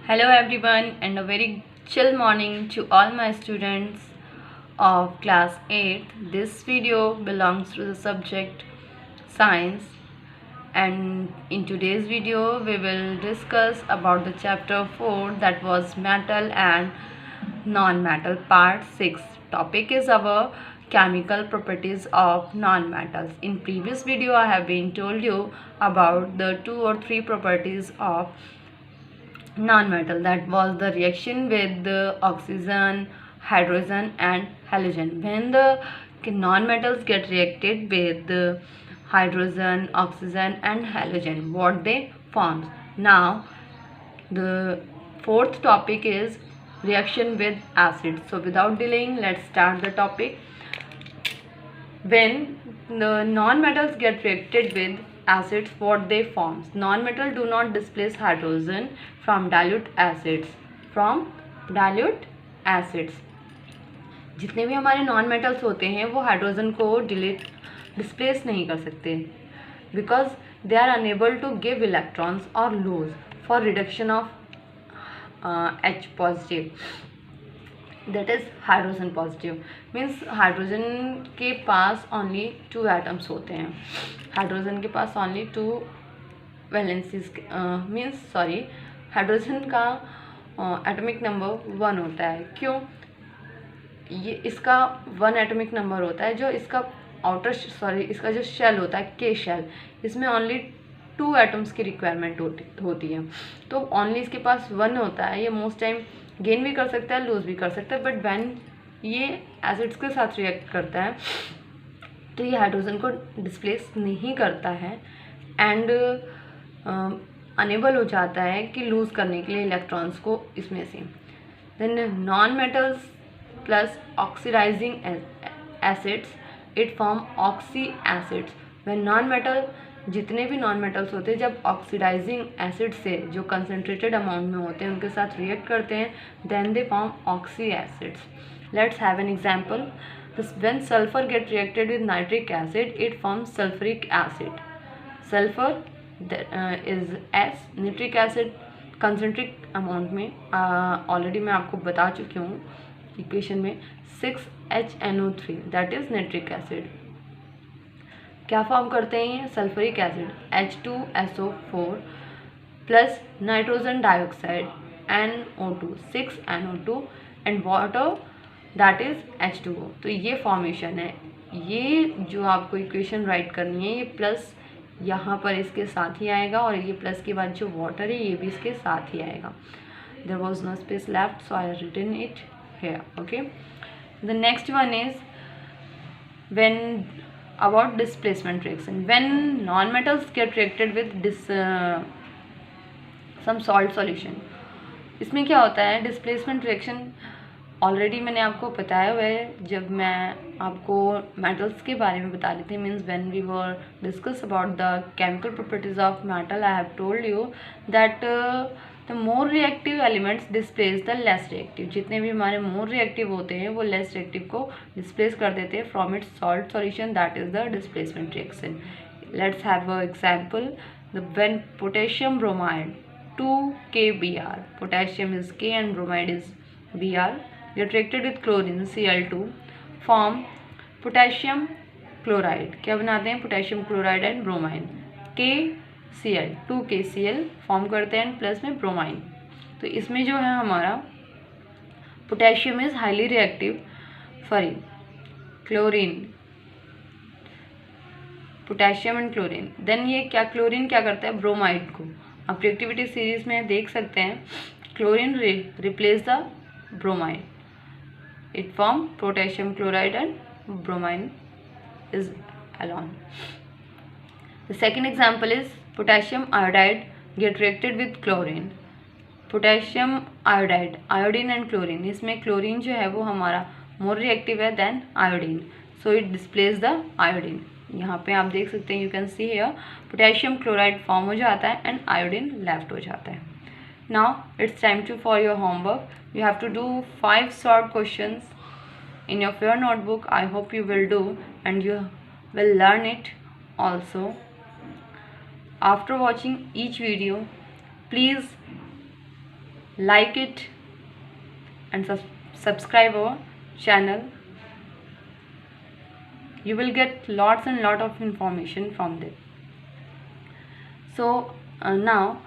Hello everyone and a very chill morning to all my students of class 8. This video belongs to the subject science, and in today's video we will discuss about the chapter 4, that was metal and non-metal, part 6. Topic is our chemical properties of non-metals. In previous video I have been told you about the 2 or 3 properties of non-metal, that was the reaction with the oxygen, hydrogen and halogen. When the non-metals get reacted with the hydrogen, oxygen and halogen, what they forms. Now the fourth topic is reaction with acids. So without delaying, let's start the topic. When the non-metals get reacted with acids, what they forms? Non-metal do not displace hydrogen from dilute acids. जितने भी हमारे non metals होते हैं वो hydrogen को displace नहीं कर सकते, because they are unable to give electrons और lose for reduction of H positive, that is hydrogen positive. Means hydrogen के पास ओनली 2 एटम्स होते हैं. हाइड्रोजन के पास ओनली 2 वैलेंसीज, हाइड्रोजन का एटॉमिक नंबर 1 होता है. क्यों? ये इसका 1 एटॉमिक नंबर होता है. जो इसका इसका जो शेल होता है, के शेल, इसमें ओनली 2 एटम्स की रिक्वायरमेंट होती है. तो ओनली इसके पास 1 होता है. ये मोस्ट टाइम गेन भी कर सकता है, लूज भी कर सकता है, बट व्हेन ये एसिड्स के साथ रिएक्ट करता है तो ये हाइड्रोजन को डिस्प्लेस नहीं करता है एंड अनेबल हो जाता है कि लूज करने के लिए इलेक्ट्रॉन्स को इसमें से. Then non metals plus oxidizing acids, it form oxy acids. When non metal, जितने भी नॉन मेटल्स होते हैं जब ऑक्सीडाइजिंग एसिड से जो कंसनट्रेटेड अमाउंट में होते हैं उनके साथ रिएक्ट करते हैं, then they form oxy acids. Let's have an example. When sulphur get reacted with nitric acid, it forms sulphuric acid. Sulphur is S, nitric acid concentrate amount में ऑलरेडी मैं आपको बता चुकी हूँ इक्वेशन में 6HNO3, that is nitric acid. क्या form करते हैं ये? Sulphuric acid H2SO4 plus nitrogen dioxide NO2 6NO2 and water, that is H2O. तो ये फॉर्मेशन है. ये जो आपको इक्वेशन राइट करनी है, ये प्लस यहाँ पर इसके साथ ही आएगा और ये प्लस के बाद जो वाटर है ये भी इसके साथ ही आएगा. There was no space left, so I written it here. Okay, the next one is when about displacement reaction. When non-metals get reacted with some salt solution, इसमें क्या होता है? डिस्प्लेसमेंट रिएक्शन ऑलरेडी मैंने आपको बताया हुआ है जब मैं आपको मेटल्स के बारे में बता रही थी. Means when we were discuss about the chemical properties of metal, I have told you that the more reactive elements displace the less reactive. जितने भी हमारे मोर रिएक्टिव होते हैं वो लेस रिएक्टिव को डिस्प्लेस कर देते हैं from its salt solution, that is the displacement reaction. Let's have a example. When potassium bromide 2KBr, potassium is K and bromide is Br, get reacted with chlorine Cl2, form potassium chloride. क्या बनाते हैं? Potassium chloride and bromine. KCl 2KCl form करते हैं plus में bromine. तो इसमें जो है हमारा potassium is highly reactive, sorry chlorine, potassium and chlorine. Then ये क्या, क्लोरीन क्या करता है? ब्रोमाइड को. आप रिएक्टिविटी सीरीज में देख सकते हैं, chlorine replace the bromine, it form potassium chloride and bromine is alone. The second example is potassium iodide get reacted with chlorine. Potassium iodide, iodine and chlorine. इसमें क्लोरीन जो है वो हमारा मोर रिएक्टिव है than iodine, so it displace the iodine. यहाँ पे आप देख सकते हैं, you can see here potassium chloride form हो जाता है एंड आयोडीन लेफ्ट हो जाता है. Now it's time to for your homework. You have to do 5 short questions in your fair notebook. I hope you will do and you will learn it also. After watching each video, please like it and subscribe our channel. You will get lots and lot of information from there. So now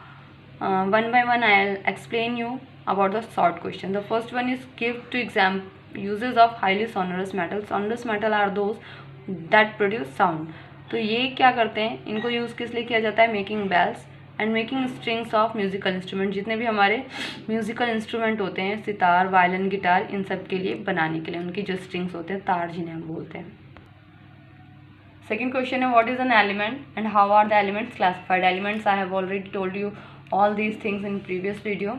one by one I'll explain you about the short question. The first one is give to exam uses of highly sonorous metals. Sonorous metal are those that produce sound. तो ये क्या करते हैं, इनको use किस लिए किया जाता है? Making bells and making strings of musical instrument. जितने भी हमारे म्यूजिकल इंस्ट्रूमेंट होते हैं, सितार, वायलिन, गिटार, इन सब के लिए बनाने के लिए उनकी जो स्ट्रिंग्स होते हैं, तार जिन्हें हम बोलते हैं. Second question है what is an element and how are the elements classified? Elements I have already told you all these things in previous video.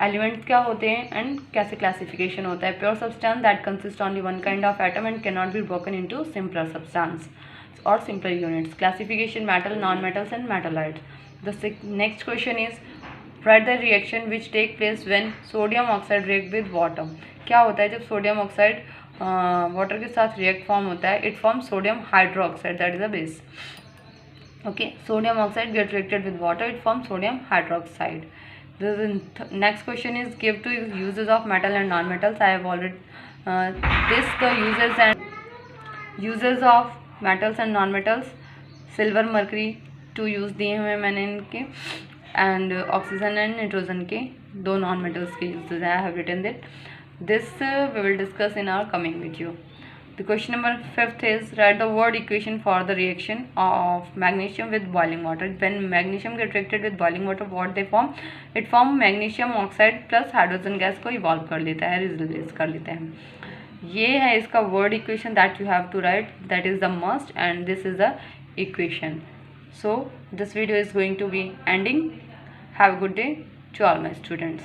Elements क्या होते हैं and कैसे classification होता है? Pure substance that consists only one kind of atom and cannot be broken into simpler substance or simpler units. Classification metal, non-metals and metallites. The next question is write the reaction which take place when sodium oxide react with water. क्या होता है जब sodium oxide water के साथ react form होता है? It form sodium hydroxide, that is a base. Okay, sodium oxide get reacted with water, it form sodium hydroxide. Next question is give to uses of metal and non-metals. I have already the uses of metals and non-metals. Silver, mercury 2 use दिए हुए हैं मैंने इनके, and oxygen and nitrogen के 2 non-metals के uses I have written that. This we will discuss in our coming video. The question number 5th is write the word equation for the reaction of magnesium with boiling water. When magnesium get reacted with boiling water, what they form? It form magnesium oxide plus hydrogen gas को evolve कर लेता है, release कर लेते हैं. ये है इसका word equation that you have to write. That is the must, and this is the equation. So this video is going to be ending. Have a good day to all my students.